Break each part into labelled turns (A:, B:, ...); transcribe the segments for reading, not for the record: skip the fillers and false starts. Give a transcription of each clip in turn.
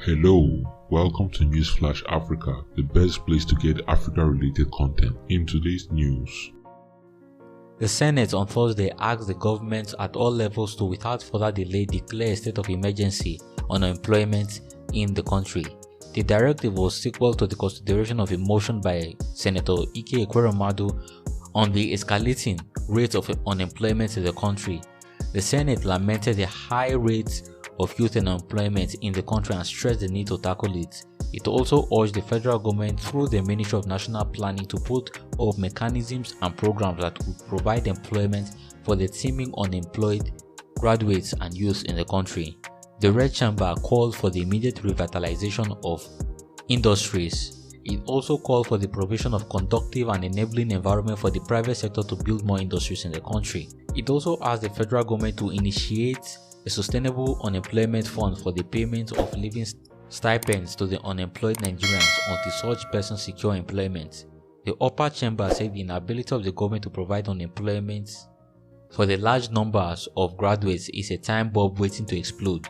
A: Hello, welcome to Newsflash Africa, the best place to get Africa-related content. In today's news,
B: the Senate on Thursday asked the government at all levels to without further delay declare a state of emergency on unemployment in the country. The directive was sequel to the consideration of a motion by Senator Ike Ekweremadu on the escalating rate of unemployment in the country. The Senate lamented the high rate of youth unemployment in the country and stressed the need to tackle it. It also urged the federal government through the Ministry of National Planning to put up mechanisms and programs that would provide employment for the teeming unemployed graduates and youth in the country. The Red Chamber called for the immediate revitalization of industries. It also called for the provision of conducive and enabling environment for the private sector to build more industries in the country. It also asked the federal government to initiate a sustainable unemployment fund for the payment of living stipends to the unemployed Nigerians until such persons secure employment. The upper chamber said the inability of the government to provide unemployment for the large numbers of graduates is a time bomb waiting to explode.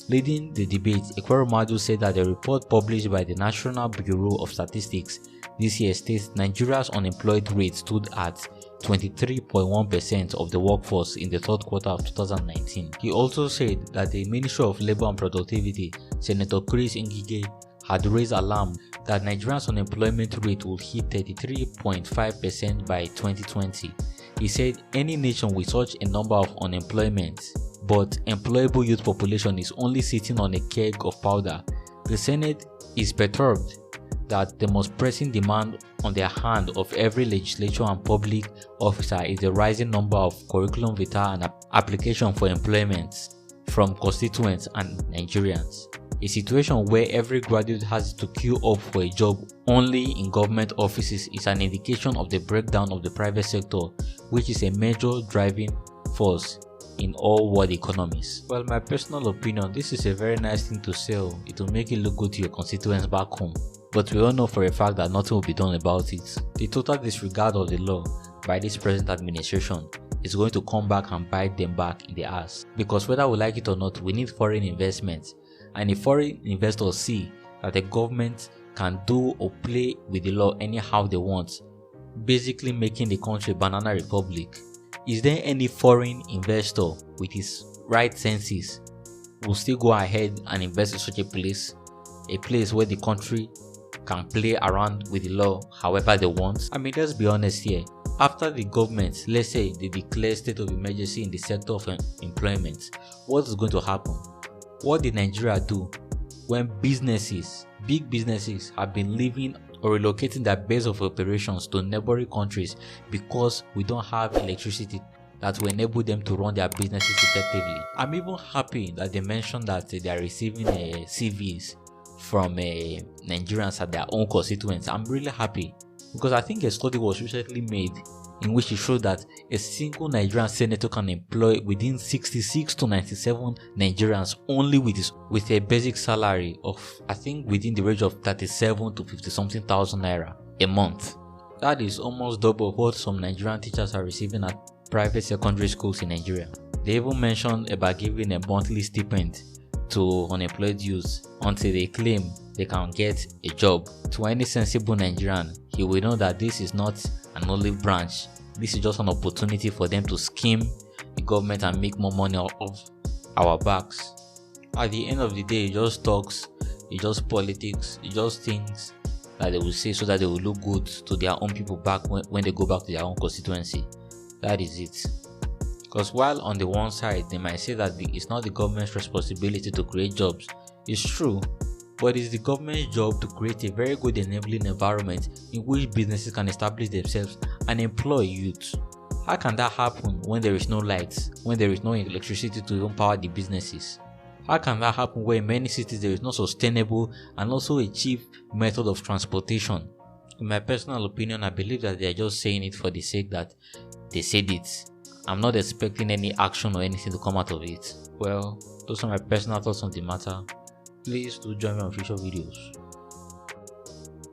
B: Leading the debate, Ekweremadu said that the report published by the National Bureau of Statistics this year states Nigeria's unemployed rate stood at 23.1% of the workforce in the third quarter of 2019. He also said that the Ministry of Labour and Productivity, Senator Chris Ngige, had raised alarm that Nigeria's unemployment rate would hit 33.5% by 2020. He said any nation with such a number of unemployment but employable youth population is only sitting on a keg of powder. The Senate is perturbed that the most pressing demand on their hand of every legislature and public officer is the rising number of curriculum vitae and application for employment from constituents and Nigerians. A situation where every graduate has to queue up for a job only in government offices is an indication of the breakdown of the private sector, which is a major driving force in all world economies. Well, my personal opinion, this is a very nice thing to sell. It will make it look good to your constituents back home. But we all know for a fact that nothing will be done about it. The total disregard of the law by this present administration is going to come back and bite them back in the ass. Because whether we like it or not, we need foreign investment. And if foreign investors see that the government can do or play with the law anyhow they want, basically making the country a banana republic, is there any foreign investor with his right senses will still go ahead and invest in such a place where the country can play around with the law however they want? I mean, let's be honest here. After the government, let's say they declare state of emergency in the sector of employment, what is going to happen? What did Nigeria do when businesses, big businesses, have been leaving or relocating their base of operations to neighboring countries because we don't have electricity that will enable them to run their businesses effectively? I'm even happy that they mentioned that they are receiving CVs from Nigerians at their own constituents. I'm really happy because I think a study was recently made in which it showed that a single Nigerian senator can employ within 66 to 97 Nigerians only with a basic salary of, I think, within the range of 37 to 50 something thousand naira a month. That is almost double what some Nigerian teachers are receiving at private secondary schools in Nigeria. They even mentioned about giving a monthly stipend to unemployed youths until they claim they can get a job. To any sensible Nigerian, he will know that this is not an olive branch. This is just an opportunity for them to scheme the government and make more money off our backs. At the end of the day, it just talks, it just politics, it just things that they will say so that they will look good to their own people back when they go back to their own constituency. That is it. Because while on the one side they might say that it's not the government's responsibility to create jobs, it's true, but it's the government's job to create a very good enabling environment in which businesses can establish themselves and employ youth. How can that happen when there is no lights, when there is no electricity to even power the businesses? How can that happen where in many cities there is no sustainable and also a cheap method of transportation? In my personal opinion, I believe that they are just saying it for the sake that they said it. I'm not expecting any action or anything to come out of it. Well, those are my personal thoughts on the matter. Please do join me on future videos.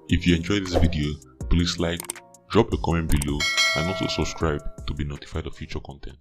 A: if you enjoyed this video, please like, drop a comment below and also subscribe to be notified of future content.